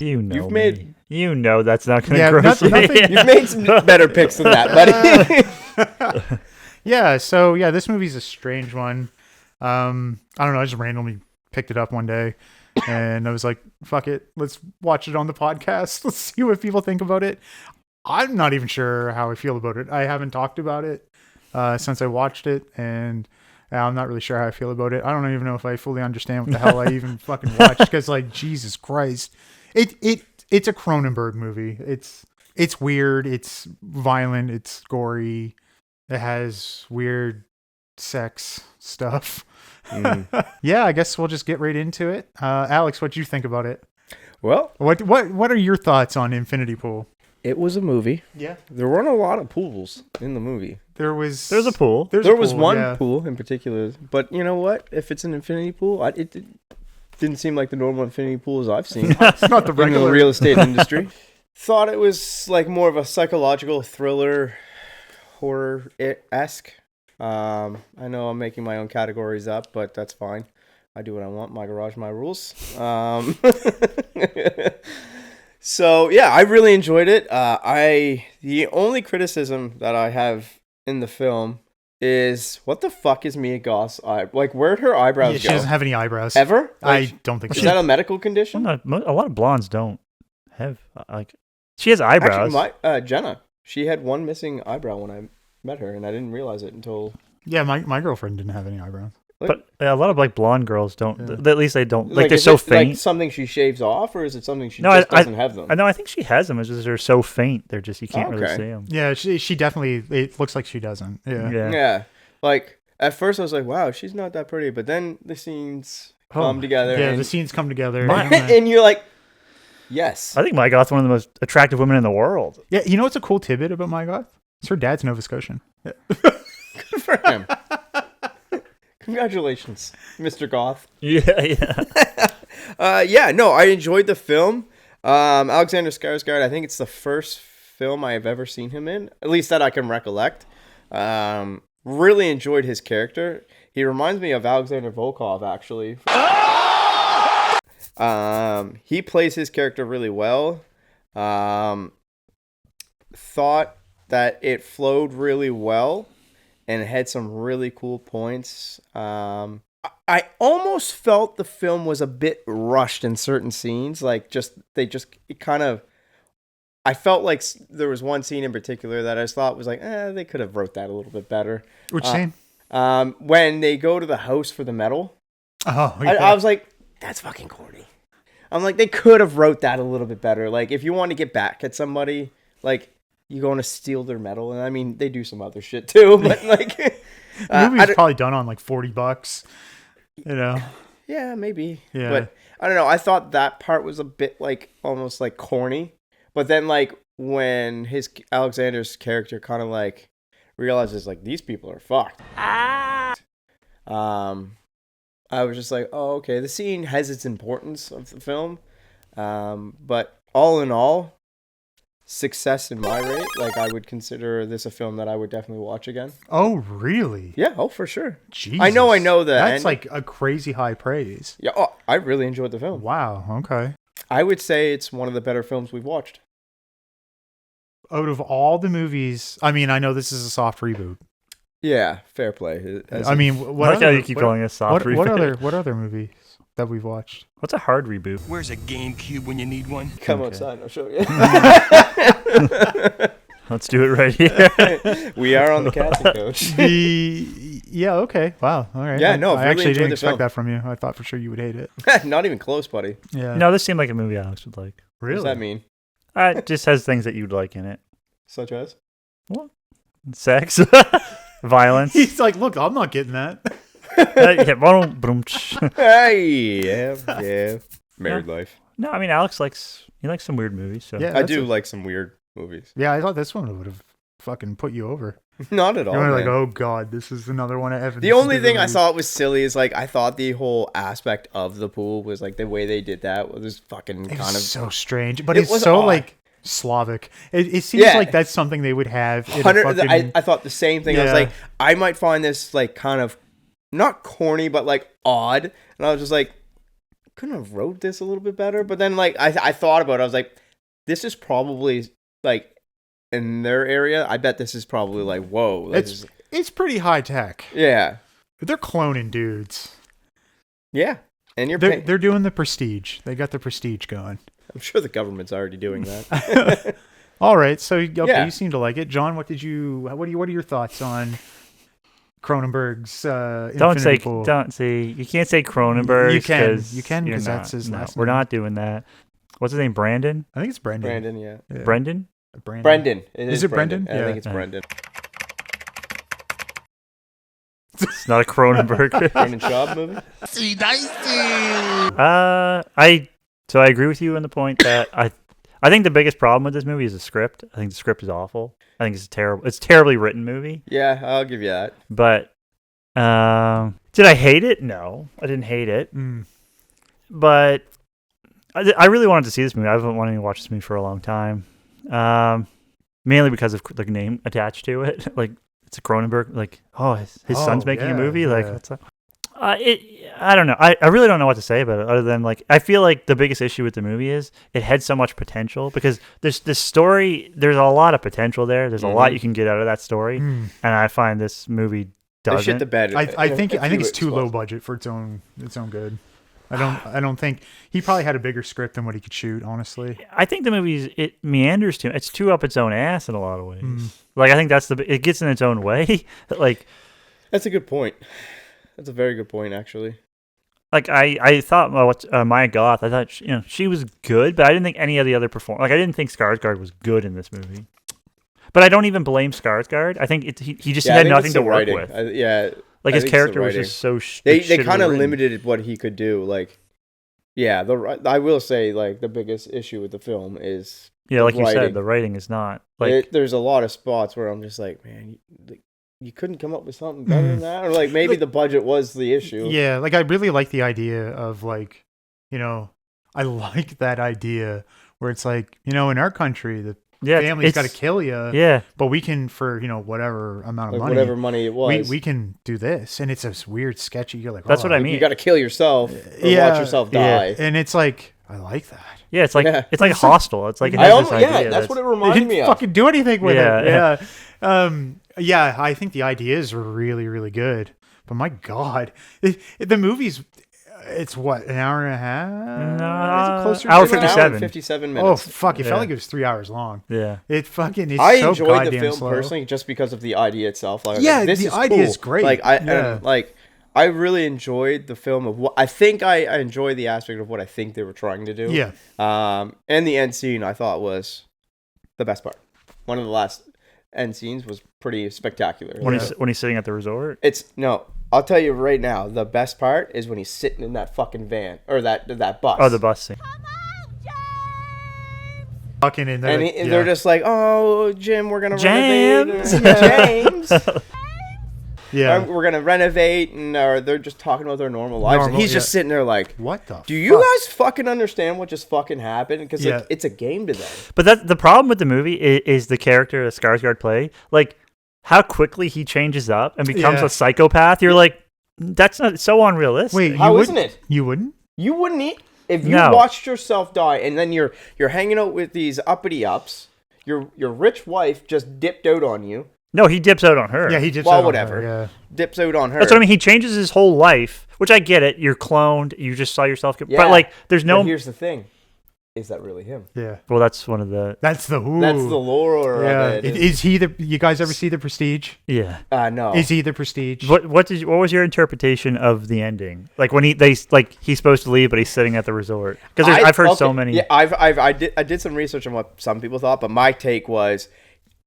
You know You've me. made- You know that's not going to Yeah, gross me. nothing- You've made some better picks than that, buddy. Yeah, so yeah, this movie's a strange one. I don't know, I just randomly picked it up one day and I was like, fuck it, let's watch it on the podcast. Let's see what people think about it. I'm not even sure how I feel about it. I haven't talked about it since I watched it, and I'm not really sure how I feel about it. I don't even know if I fully understand what the hell I even fucking watched, because like, Jesus Christ. It's a Cronenberg movie. It's weird, it's violent, it's gory. It has weird sex stuff. Yeah, I guess we'll just get right into it. Alex, what'd you think about it? Well, What are your thoughts on Infinity Pool? it was a movie. Yeah, There weren't a lot of pools in the movie. There's a pool. There was one yeah. pool in particular, but you know what? If it's an infinity pool, it didn't seem like the normal infinity pools I've seen It's not the in the regular. real estate industry. Thought it was like more of a psychological thriller, horror-esque. I know I'm making my own categories up, but that's fine. I do what I want. My garage, my rules. So yeah, I really enjoyed it. The only criticism that I have in the film is what the fuck is Mia Goth's eye? Like, where'd her eyebrows Yeah, she go? doesn't have any eyebrows. Ever? I Like, don't think is so. that a medical condition? Well, a lot of blondes don't have she has eyebrows. Actually, my Jenna, she had one missing eyebrow when I met her, and I didn't realize it until. Yeah, my girlfriend didn't have any eyebrows. but a lot of blonde girls don't. Yeah. At least they don't. Like they're is so it, faint. Like something she shaves off, or is it something she No, just I doesn't have them? I know. I think she has them. It's just they're so faint. They're just you can't really Okay. see them. Yeah, she definitely. It looks like she doesn't. Yeah. Yeah. Like at first I was like, wow, she's not that pretty, but then the scenes Oh, come together. Yeah, and, the scenes come together. and you're like, yes. I think my Goth's one of the most attractive women in the world. Yeah, you know what's a cool tidbit about my Goth? It's her dad's Nova Scotian. Good for him. Congratulations, Mr. Goth. Yeah, yeah. Yeah, no, I enjoyed the film. Alexander Skarsgård, I think it's the first film I have ever seen him in, at least that I can recollect. Really enjoyed his character. He reminds me of Alexander Volkov, actually. He plays his character really well. Thought that it flowed really well and it had some really cool points. I almost felt the film was a bit rushed in certain scenes. Like I felt like there was one scene in particular that I just thought was like, they could have wrote that a little bit better. Which scene? When they go to the house for the medal, Oh, I was like, that's fucking corny. I'm like, they could have wrote that a little bit better. Like, if you want to get back at somebody, like, you going to steal their medal. And I mean, they do some other shit too, but like, the movie's probably done on like $40. You know? yeah, maybe. Yeah. But I don't know. I thought that part was a bit like almost like corny. But then like when Alexander's character kind of like realizes like these people are fucked. I was just like, oh, okay. The scene has its importance of the film. But all in all, success in my rate. Like, I would consider this a film that I would definitely watch again. Oh, really? Yeah, oh, for sure. Jesus. I know that. That's like a crazy high praise. Yeah, oh, I really enjoyed the film. Wow. Okay. I would say it's one of the better films we've watched. Out of all the movies, I mean, I know this is a soft reboot. Yeah, fair play. I mean, I what like how other, you keep calling it a soft what reboot. other movies that we've watched? What's a hard reboot? Where's a GameCube when you need one? Come Okay. outside, I'll show you. Let's do it right here. We are on the casting coach. Yeah, okay. Wow. All right. Yeah, no, I really actually enjoyed didn't the expect film. that from you. I thought for sure you would hate it. Not even close, buddy. Yeah. No, this seemed like a movie Alex would like. What really? does that mean? It just has things that you'd like in it. Such as? Sex, violence. He's like, look, I'm not getting that. Yeah, boom. Hey, yeah. Married life. No, I mean Alex likes some weird movies. So Yeah. I that's do it. like some weird movies. Yeah, I thought this one would have fucking put you over. Not at all. You're like, man. oh god, this is another one of Evan's. The only thing I movies. thought was silly is like I thought the whole aspect of the pool was like the way they did that was fucking It kind was of so strange, but It it's was so odd. like Slavic. It seems Yeah. like that's something they would have. In a 100 fucking, I thought the same thing. I was Yeah. like, I might find this like kind of not corny, but like odd. And I was just like, couldn't have wrote this a little bit better. But then like I thought about it. I was like, this is probably like in their area. I bet this is probably like, whoa. it's pretty high tech. Yeah. They're cloning dudes. Yeah. And you're They're doing the prestige. They got the prestige going. I'm sure the government's already doing that. All right, so okay, Yeah. you seem to like it, John. What are your thoughts on Cronenberg's Infinity Pool? Don't say. You can't say Cronenberg. You can, you're 'cause not- that's his last We're name. not doing that. What's his name? Brandon. I think it's Brendan. Brandon, yeah. Yeah. Brendan. Brendan. Is it Brendan? I Yeah. think it's Yeah. Brendan. It's not a Cronenberg. Brendan Schaub movie? So I agree with you on the point that I think the biggest problem with this movie is the script. I think the script is awful. I think it's a terribly written movie. Yeah, I'll give you that. But did I hate it? No, I didn't hate it. But I really wanted to see this movie. I've been wanting to watch this movie for a long time. Mainly because of the name attached to it. Like it's a Cronenberg. Like his son's making a movie. Like what's up? I don't know. I really don't know what to say about it other than like I feel like the biggest issue with the movie is it had so much potential because there's this story. There's a lot of potential there. There's a lot you can get out of that story, and I find this movie They doesn't. shit the bed. I think it's too low budget for its own good. I don't think he probably had a bigger script than what he could shoot. Honestly, I think the movie it meanders too. It's too up its own ass in a lot of ways. Like I think it gets in its own way. Like That's a good point. That's a very good point, actually. like I thought Maya Goth. I thought she was good, but I didn't think any of the other performers. Like I didn't think Skarsgård was good in this movie. But I don't even blame Skarsgård. I think he just I had think nothing it's to the work writing. with. Like His character was just so. They shittily kind of written. limited what he could do. Like, yeah, I will say like the biggest issue with the film is like you writing. said, the writing is not like there's a lot of spots where I'm just like, man, you couldn't come up with something better than that, or like maybe the budget was the issue. yeah. Like I really like the idea of like, I like that idea where it's like, in our country the family's got to kill you. Yeah, But we can, for whatever amount of Like money, whatever money it was, we can do this, and it's this weird, sketchy. You're like, That's what I Like, mean. you got to kill yourself or watch yourself Yeah. die. And it's like, I like that. yeah. It's like Yeah. it's like Hostel. It's like it I has this almost, idea. that's what it They reminded didn't me of. fucking do anything with Yeah. it. Yeah. I think the ideas are really, really good. But my God, the movie's, it's what, an hour and a half? Is it closer hour It's an 57. and 57 Oh, minutes. fuck. It Yeah. felt like it was 3 hours long. Yeah. It's I so enjoyed the goddamn film slow. personally just because of the idea itself. Like, Yeah, this the is idea cool. is great. Like Yeah. I really enjoyed the film of what I think I enjoy the aspect of what I think they were trying to do. Yeah. And the end scene I thought was the best part. One of the last end scenes was pretty spectacular. When he's sitting at the resort. I'll tell you right now, the best part is when he's sitting in that fucking van or that bus. Oh, the bus scene. Fucking in there. And they're just like, "Oh, Jim, we're gonna James." renovate." James. yeah. We're gonna renovate, and they're just talking about their normal lives, and Normal, he's just sitting there like, What the "Do you guys fucking understand what just fucking happened?" Because Yeah. it's a game to them. But the problem with the movie is the character that Skarsgård played. Like how quickly he changes up and becomes Yeah. a psychopath. You're like, that's not so unrealistic. Wait, How you isn't wouldn't? it? You wouldn't? You wouldn't eat. If you No. watched yourself die, and then you're hanging out with these uppity ups, your rich wife just dipped out on you. No, he dips out on her. Yeah, he dips Well, out on whatever. her, yeah. Dips out on her. That's what I mean. He changes his whole life, which I get it. You're cloned. You just saw yourself. Yeah. But like, there's no. But here's the thing: is that really him? Yeah. Well, that's one of the. That's the who. That's the lore Yeah. of it. Is he the? You guys ever see The Prestige? Yeah. No. Is he the Prestige? What was your interpretation of the ending? Like when he's supposed to leave, but he's sitting at the resort. Because I've heard so many. Yeah, I did some research on what some people thought, but my take was,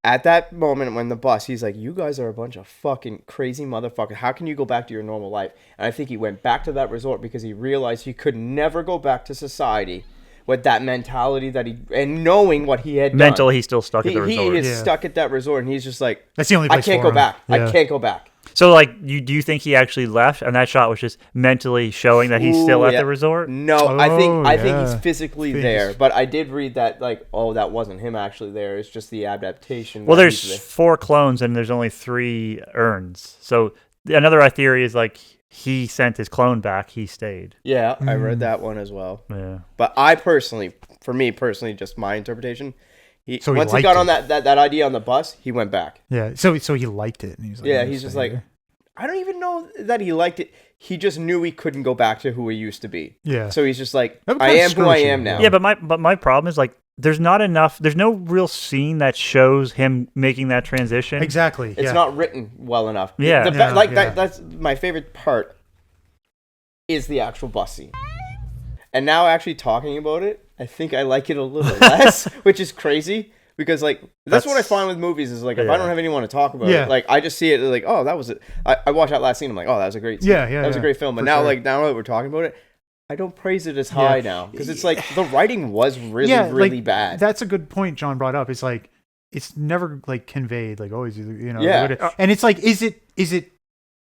at that moment when the bus, he's like, "You guys are a bunch of fucking crazy motherfuckers. How can you go back to your normal life?" And I think he went back to that resort because he realized he could never go back to society with that mentality and knowing what he had done. Mentally, he's still stuck at the He resort. is stuck at that resort, and he's just like, That's the only I place can't for go him. back. Yeah. I can't go back. So, like, do you think he actually left, and that shot was just mentally showing that he's still at yeah. the resort? No, I think yeah. he's physically there, but I did read that that wasn't him actually there. It's just the adaptation. Well, that there's he's there. 4 clones, and there's only 3 urns. So another theory is like he sent his clone back. He stayed. Yeah, I read that one as well. Yeah. But for me personally, just my interpretation. So he once he liked got it. on that idea on the bus, he went back. Yeah. So he liked it. And he's like, Yeah, "I'm he's gonna just stay like, here." I don't even know that he liked it. He just knew he couldn't go back to who he used to be. Yeah. So he's just like, That would I kinda am who I screw am you. now. Yeah, but my problem is like there's no real scene that shows him making that transition. Exactly. It's yeah. not written well enough. Yeah. That's my favorite part is the actual bus scene. And now actually talking about it, I think I like it a little less, which is crazy because like that's what I find with movies is like if I don't have anyone to talk about Yeah. it, like I just see it like, oh, that was it. I watched that last scene, I'm like, oh, that was a great scene. Yeah, yeah, That was a yeah, great film. But for now sure. like now that we're talking about it, I don't praise it as high now because it's like the writing was really really like, bad. That's a good point John brought up. It's like it's never like conveyed like always, you know. Yeah. And it's like is it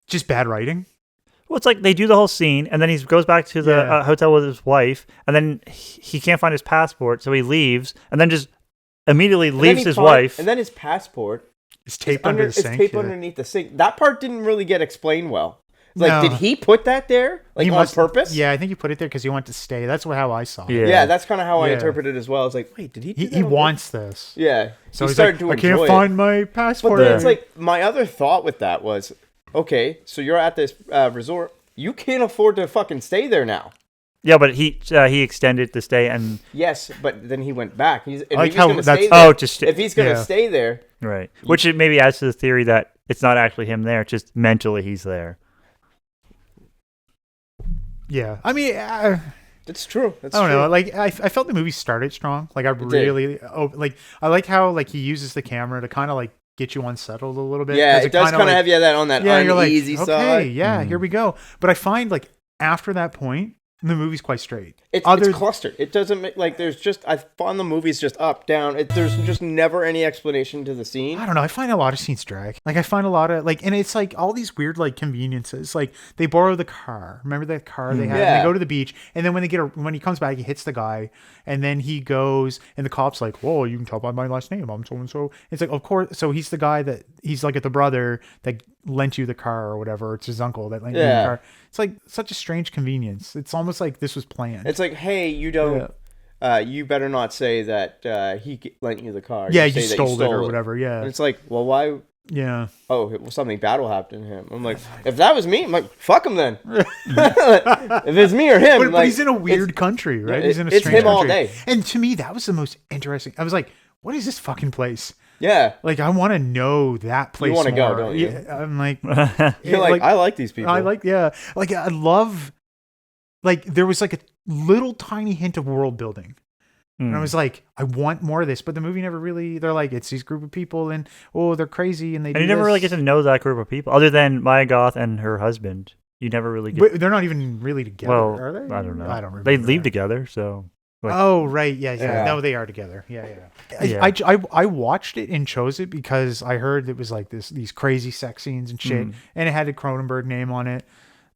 just bad writing? Well, it's like they do the whole scene, and then he goes back to the Yeah. hotel with his wife, and then he can't find his passport, so he leaves, and then just immediately And then leaves he his find- wife. and then his passport It's taped under the it's sink. taped yeah. underneath the sink. That part didn't really get explained well. Like, No. did he put that there like He on must- purpose? Yeah, I think he put it there because he wanted to stay. That's how I saw it. Yeah. Yeah, that's kind of how I Yeah. interpreted it as well. I was like, wait, did he? Do that He on wants this. purpose? Yeah. So he he's started like, to I enjoy can't it. find my passport. But then it's like my other thought with that was, okay, so you're at this resort. You can't afford to fucking stay there now. Yeah, but he extended the stay, and Yes, but then he went back. If like he's how gonna that's- stay there, just if he's gonna yeah. stay there, right, which it maybe adds to the theory that it's not actually him there; it's just mentally he's there. Yeah, I mean, it's true. That's I don't true. know. Like I felt the movie started strong. Like I really like I like how like he uses the camera to kind of like get you unsettled a little bit. Yeah, 'cause it does kind of like, have you that on that you're like, uneasy okay, side. yeah, here we go. But I find like after that point, the movie's quite straight. It's clustered. It doesn't make like there's just I find the movie's just up down. There's just never any explanation to the scene. I don't know. I find a lot of scenes drag. Like I find a lot of like, and it's like all these weird like conveniences. Like they borrow the car. Remember that car they had? And Yeah. they go to the beach, and then when when he comes back, he hits the guy, and then he goes, and the cop's like, "Whoa, you can tell by my last name. I'm so and so." It's like, of course. So he's the guy that he's like the brother that lent you the car or whatever. It's his uncle that lent you the Yeah. car. It's like such a strange convenience. It's almost like this was planned. It's like, hey, you don't. You better not say that he lent you the car. Yeah, say you that stole it or whatever. Yeah, And it's like, well, why? yeah. Oh, something bad will happen to him. I'm like, if that was me, I'm like, fuck him then. If it's me or him, But like, he's in a weird it's- country, right? yeah, He's in a it's strange him all country. day. And to me, that was the most interesting. I was like, what is this fucking place? Yeah, Like, I want to know that place. wanna go, more. don't you? Yeah, I'm like, you're like, I like these people. I like, yeah, like I love, like there was like a little tiny hint of world building. And I was like, I want more of this, but the movie never really. They're like, it's these group of people, and oh, they're crazy, and they. And do you never this. really get to know that group of people, other than Maya Goth and her husband. You never really get. But they're not even really together, well, are they? I don't know. I don't remember. They leave that. together, so. Like, Oh right, yeah. Yeah. No, they are together. Yeah. Yeah. I watched it and chose it because I heard it was like these crazy sex scenes and shit, and it had a Cronenberg name on it.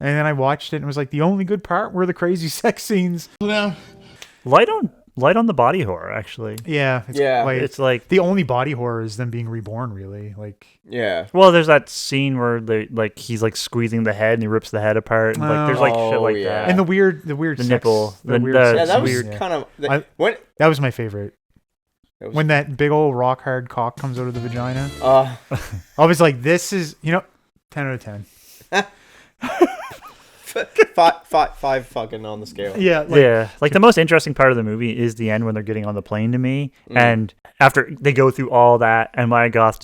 And then I watched it and it was like the only good part were the crazy sex scenes. Well, I don't light on the body horror, actually. Yeah, it's Yeah. quite- It's like, the only body horror is them being reborn. Really, like Yeah. well, there's that scene where he's like squeezing the head and he rips the head apart. And, like there's like shit Oh, like yeah. that. and the weird sex- nipple, the the- weird the- sex Yeah, that was weird. kind of I- when That was my favorite. it was- When that big old rock hard cock comes out of the vagina, uh, I was like, "This is 10 out of 10." five fucking on the scale. Yeah, Yeah, like the most interesting part of the movie is the end when they're getting on the plane to me, and after they go through all that, and Maya Goth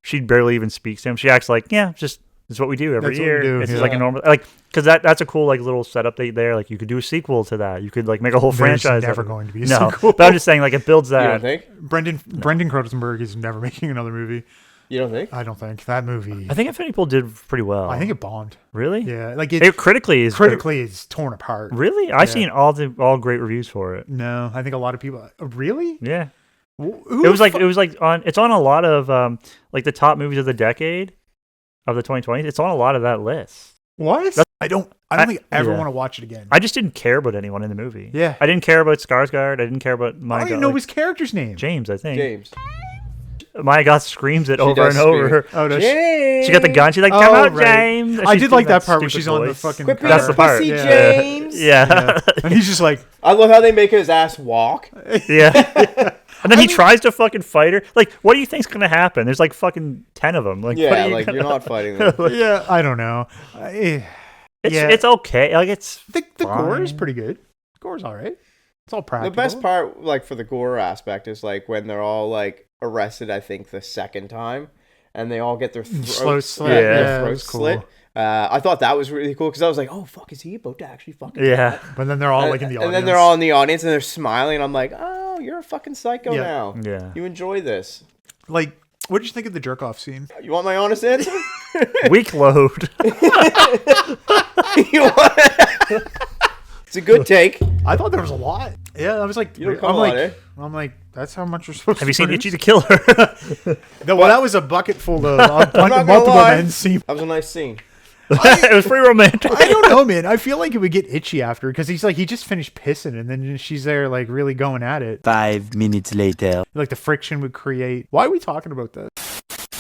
she barely even speaks to him. She acts like, yeah, just it's what we do every That's what we year. do, It's just like a normal, like, because that's a cool like little setup there. Like you could do a sequel to that. You could like make a whole There's franchise. never out of it. going to be a no, sequel. but I'm just saying like it builds You that. don't think? Brendan Cronenberg is never making another movie. You don't think? I don't think that movie. I think Infinity Pool did pretty well. I think it bombed. really. Yeah, like It critically it's torn apart. Really, I've seen all great reviews for it. No, I think a lot of people really. Yeah. Who It was the like it's on a lot of like the top movies of the decade of the 2020s. It's on a lot of that list. what? I don't think I ever yeah. want to watch it again. I just didn't care about anyone in the movie. Yeah. I didn't care about Skarsgård. I didn't care about I Maya don't even Goth. know his character's name. James, I think. James. Maya Goth screams it over does and over. Oh, no, James. She got the gun. She's like, Oh, "Come out, right. James!" And I she's did doing like that part where stupid she's on the voice. fucking. Quit being That's the part. pussy, Yeah. James. Yeah, And he's just like, I love how they make his ass walk. yeah. And then he tries to fucking fight her. Like, what do you think's gonna happen? There's like fucking 10 of them. Like, what Yeah, are you like gonna- you're not fighting them. yeah, I don't know. It's okay. Like it's the gore is fine. pretty good. Gore's all right. It's all The practical. best part, like for the gore aspect, is like when they're all like arrested. I think the second time, and they all get their throats slit. Yeah, their that throats was cool. slit. I thought that was really cool because I was like, "Oh fuck, is he about to actually fucking?" do Yeah. that? But then they're all And, like in the and audience. then they're all in the audience and they're smiling. And I'm like, "Oh, you're a fucking psycho Yeah. now. Yeah. You enjoy this. like. What did you think of the jerk off scene? You want my honest answer? Weak load. You want- It's a good take. I thought there was a lot. Yeah, I was like, You don't I'm call like, it, I'm like, that's how much you're supposed Have to you seen produce? Itchy the Killer? Well, that was a bucket full of gonna multiple lie. men scene. That was a nice scene. It was pretty romantic. I don't know, man. I feel like it would get itchy after because he's like, he just finished pissing and then she's there like really going at it. 5 minutes later. Like the friction would create. Why are we talking about that?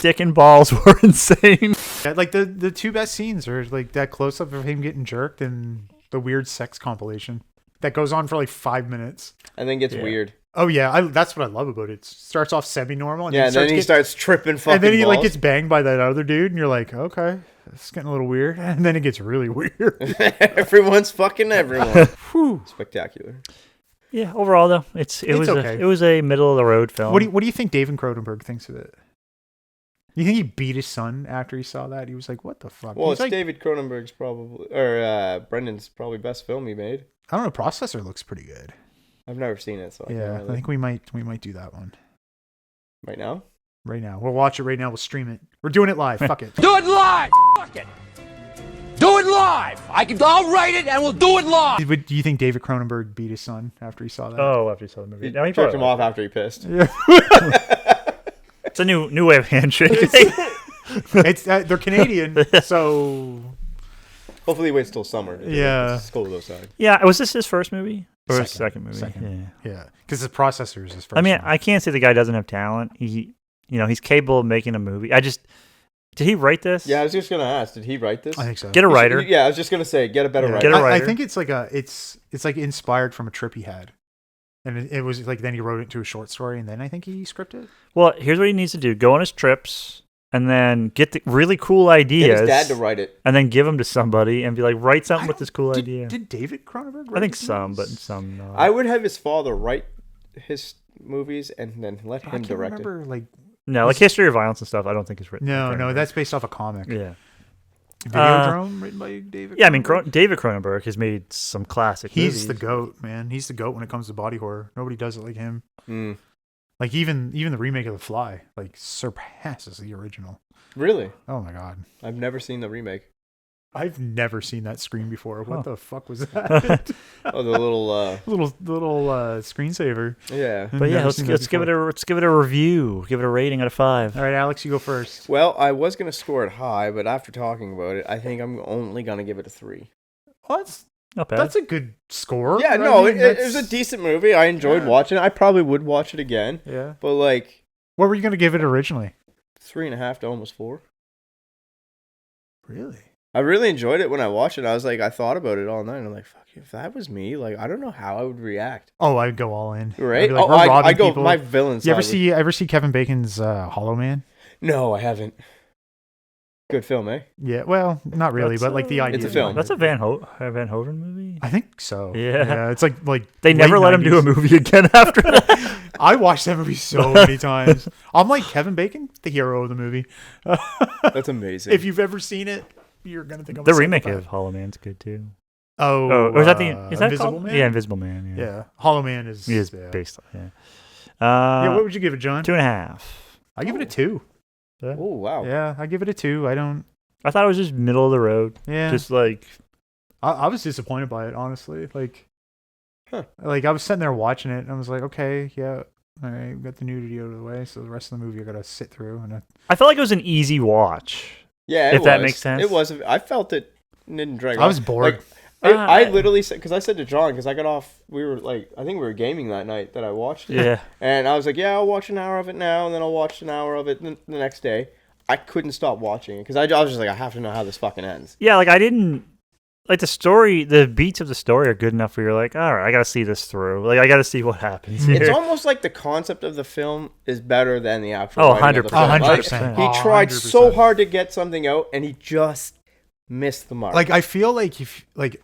Dick and balls were insane. Yeah, like the two best scenes are like that close up of him getting jerked and the weird sex compilation that goes on for like 5 minutes. And then gets Yeah. weird. Oh yeah, that's what I love about it. It starts off semi-normal and Yeah, and then he starts tripping fucking and then he like balls. gets banged by that other dude and you're like, okay, it's getting a little weird. And then it gets really weird. Everyone's fucking everyone. Whew. Spectacular. Yeah, overall though, it was okay. it was a middle of the road film. What do you think David Cronenberg thinks of it? You think he beat his son after he saw that? He was like, "What the fuck?" Well, He's it's like, David Cronenberg's probably, or Brendan's probably best film he made. I don't know. Processor looks pretty good. I've never seen it, so I Yeah, can't I really. think we might do that one Right now? right now. We'll watch it right now. We'll stream it. We're doing it live. Fuck it. Do it live! Fuck it! Do it live! I'll write it and we'll do it live! Do you think David Cronenberg beat his son after he saw that? Oh, after you saw the movie. He No, he jerked brought him it up. off after he pissed. Yeah. It's a new way of handshake. It's they're Canadian, so Hopefully he waits till summer. To do it. Yeah. It's cold outside. Yeah, was this his first movie or his Second. second movie? Second. Yeah. yeah, because the Processor is his first. I mean, one. I can't say the guy doesn't have talent. He's capable of making a movie. Did he write this? Yeah, I was just going to ask, did he write this? I think so. Get a writer. Yeah, I was just going to say, get a better Yeah. writer. Get a I writer. think it's like it's like inspired from a trip he had, and it was like then he wrote it into a short story, and then I think he scripted. Well, here's what he needs to do: go on his trips, and then get the really cool Get ideas, his dad to write it. and then give them to somebody, and be like, write something with this cool did, idea. Did David Cronenberg? I write think these some, but movies? some no. I would have his father write his movies and then let I him can't direct it. remember. Like no, like History of Violence and stuff. I don't think is written. by no, Cronenberg. that's based off a comic. yeah. Videodrome, written by David. Yeah, I mean, Cronenberg? David Cronenberg has made some classic He's the movies. goat, man. He's the goat when it comes to body horror. Nobody does it like him. Mm. Like even the remake of The Fly, like surpasses the original. Really? Oh my god, I've never seen the remake. I've never seen that screen before. What Huh. the fuck was that? Oh, the little, little screensaver. yeah. But yeah, let's give it a review. Give it a rating out of 5. All right, Alex, you go first. Well, I was going to score it high, but after talking about it, I think I'm only going to give it a 3. Well, Not bad. That's a good score. Yeah, I no, mean, it was a decent movie. I enjoyed Yeah. watching it. I probably would watch it again. Yeah. But like What were you gonna give it originally? 3.5 to almost 4. Really? I really enjoyed it when I watched it. I was like, I thought about it all night. And I'm like, fuck, if that was me, like, I don't know how I would react. Oh, I'd go all in. Right? I'd be like, Oh, we're robbing I go people. my villain You ever side would- see Kevin Bacon's Hollow Man? No, I haven't. Good film, eh? Yeah. Well, not really, That's but like the idea. It's a film. That's a Van Hoven movie. I think so. Yeah. It's like They never late let him do a 90s. movie again after that. I watched that movie so many times. I'm like Kevin Bacon, the hero of the movie. That's amazing. If you've ever seen it, you're gonna think I'm The a remake psychopath. of Hollow Man's good too. Oh, or is that the is that Invisible called? Man? Yeah, Invisible Man. Yeah, Yeah, Hollow Man is. he is yeah. based on. Yeah, Yeah. what would you give it, John? 2.5. I give it a 2. Oh, wow. Yeah, I give it a 2. I don't. I thought it was just middle of the road. Yeah, Just like I was disappointed by it, honestly. Like, Huh. like I was sitting there watching it, and I was like, okay, yeah, all right, we got the nudity out of the way, so the rest of the movie I gotta sit through. And I felt like it was an easy watch. Yeah, If that makes sense. It was. I felt it didn't drag I on. was bored. Like, I literally said, because I said to John, because I got off, we were like, I think we were gaming that night that I watched it. Yeah. And I was like, yeah, I'll watch an hour of it now, and then I'll watch an hour of it the next day. I couldn't stop watching it, because I was just like, I have to know how this fucking ends. Yeah, like I didn't like the story. The beats of the story are good enough where you're like, all right, I gotta see this through. Like I gotta see what happens here. It's almost like the concept of the film is better than the actual Oh, writing of the 100%. film. 100%. Like, he tried so hard to get something out, and he just missed the mark. Like I feel like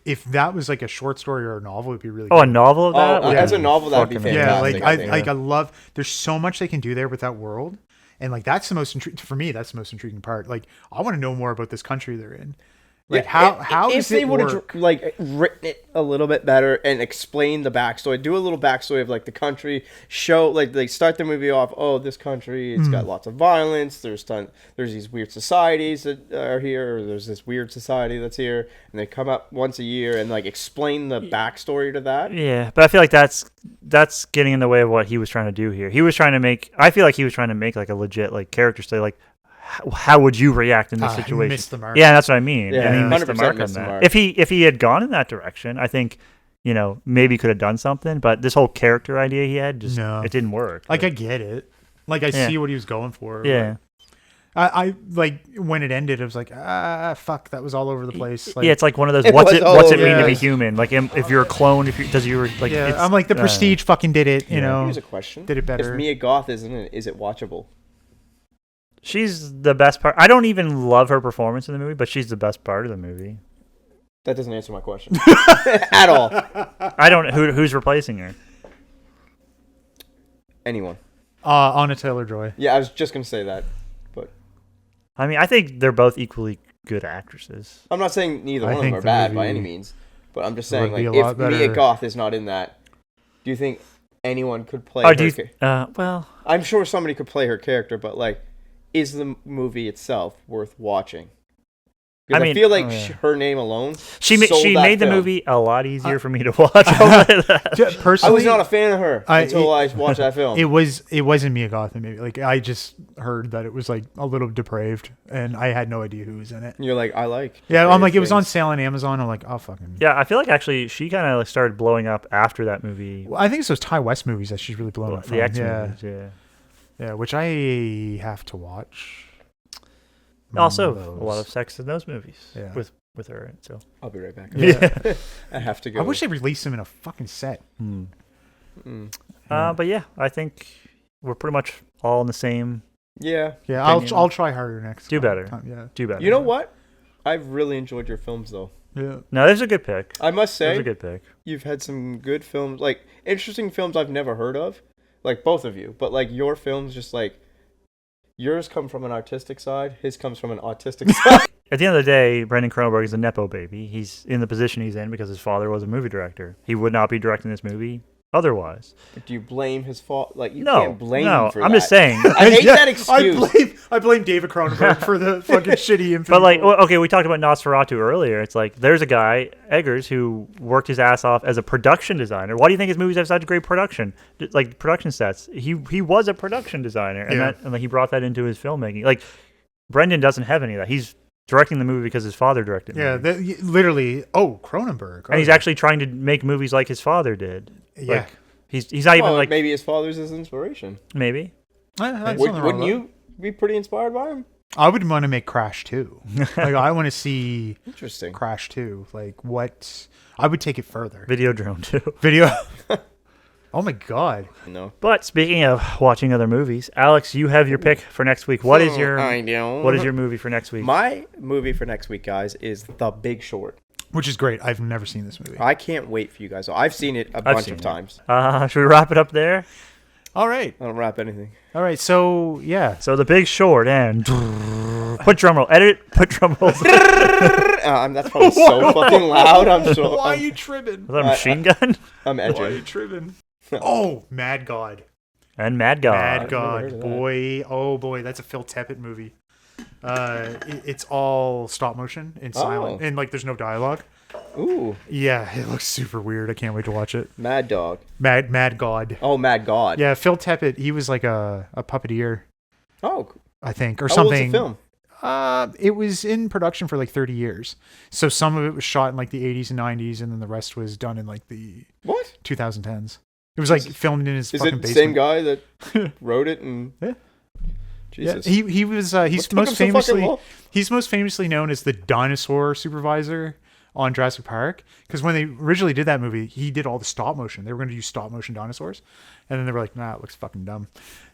if that was like a short story or a novel, it'd be really. Oh, a good. novel of that? Oh, would as be a novel, that'd be fucking fantastic. Yeah, I think. I love. There's so much they can do there with that world, and like that's the most for me. That's the most intriguing part. Like I want to know more about this country they're in. Like how if does they it would work? have like written it a little bit better and explained the backstory, do a little backstory of like the country, show like they start the movie off. Oh, this country, it's got lots of violence. There's these weird societies that are here. Or there's this weird society that's here, and they come up once a year and like explain the backstory to that. Yeah, but I feel like that's getting in the way of what he was trying to do here. He was trying to make. I feel like he was trying to make like a legit like character study. Like, how would you react in this He situation? missed the mark. Yeah, that's what I mean. Yeah, and he missed the 100% mark on missed the that. mark. If he had gone in that direction, I think maybe could have done something. But this whole character idea he had just it didn't work. Like I get it. Like I see what he was going for. Yeah. I like when it ended. I was like, fuck, that was all over the place. Like, Yeah, it's like one of those. It What's was it? all What's it over mean the to be place. human? Like, if you're a clone, does you like? yeah. It's, I'm like the Prestige fucking did it. You know, Here's a question: did it better. If Mia Goth isn't in it, is it watchable? She's the best part. I don't even love her performance in the movie, but she's the best part of the movie. That doesn't answer my question at all. I don't. Who's replacing her? Anyone? Anya Taylor Joy. Yeah, I was just gonna say that, but I mean, I think they're both equally good actresses. I'm not saying neither I one of them think are the bad by movie any means. But I'm just saying, would be like, a lot if Mia better. Goth is not in that, do you think anyone could play Oh, her? do you? Well, I'm sure somebody could play her character, but like, is the movie itself worth watching? Because I feel like her name alone. she sold that made the film. movie a lot easier for me to watch. I'll say that. Personally, I was not a fan of her until I watched that film. It wasn't Mia Goth maybe. Like I just heard that it was like a little depraved, and I had no idea who was in it. And you're like, I like. Yeah, I'm like it was on things. sale on Amazon. I'm like, oh fucking. Yeah, I feel like actually she kind of like started blowing up after that movie. Well, I think it's those Ty West movies that she's really blown up. The From. X Yeah, movies, yeah. which I have to watch. Also, Those. a lot of sex in those movies Yeah. with her. So I'll be right back. Yeah. I have to go. I wish they released him in a fucking set. But yeah, I think we're pretty much all in the same. Yeah. Yeah, Opinion. I'll try harder next. Do better. time. Yeah. Do better. You know what? I've really enjoyed your films, though. Yeah. No, there's a good pick. I must There's say, a good pick. you've had some good films, like interesting films I've never heard of, like both of you. But like your films, just like yours come from an artistic side, his comes from an autistic side. At the end of the day, Brendan Cronenberg is a nepo baby. He's in the position he's in because his father was a movie director. He would not be directing this movie otherwise. Do you blame his fault? Like you No, can't blame no. him for I'm that. just saying. I hate that excuse. I blame David Cronenberg for the fucking shitty Infinity But like, War. well, okay, we talked about Nosferatu earlier. It's like there's a guy, Eggers, who worked his ass off as a production designer. Why do you think his movies have such great production, like production sets? He was a production designer, and Yeah. and like he brought that into his filmmaking. Like Brendan doesn't have any of that. He's directing the movie because his father directed it. Yeah, literally. Oh, Cronenberg. And he's actually trying to make movies like his father did. Yeah. Like, he's not even like... maybe his father's his inspiration. Maybe. Wouldn't you be pretty inspired by him? I would want to make Crash 2. Like, I want to see Interesting. Crash 2. Like, what... I would take it further. Videodrome too. Video... Oh my god. No. But speaking of watching other movies, Alex, you have your pick for next week. What is your I know. What is your movie for next week? My movie for next week, guys, is The Big Short. Which is great. I've never seen this movie. I can't wait for you guys. I've seen it a bunch of times. Should we wrap it up there? All right. I don't wrap anything. All right. So, yeah. So The Big Short and put drum roll. Edit it. Put drum rolls. That's probably so fucking loud. I'm so. Why are you tripping? Was that a machine gun? I'm edging. Why are you tripping? Oh, Mad God. And Mad God. Mad heard God. of that. Boy. Oh, boy. That's a Phil Tippett movie. It's all stop motion and silent. And, like, there's no dialogue. Ooh. Yeah, it looks super weird. I can't wait to watch it. Mad Dog. Mad God. Oh, Mad God. Yeah, Phil Tippett, he was like a puppeteer, Oh. I think, or How something. old's the film? It was in production for like 30 years. So some of it was shot in like the 80s and 90s, and then the rest was done in like the What? 2010s. It was like filmed in his Is fucking it the basement. same guy that wrote it? And Yeah. Jesus. Yeah, he was he's took most him so fucking famously long? he's most famously known as the dinosaur supervisor on Jurassic Park, because when they originally did that movie, he did all the stop motion. They were going to use stop motion dinosaurs, and then they were like, "Nah, it looks fucking dumb."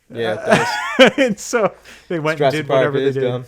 Yeah, it does. And so they went Jurassic and did Park whatever they is did. dumb.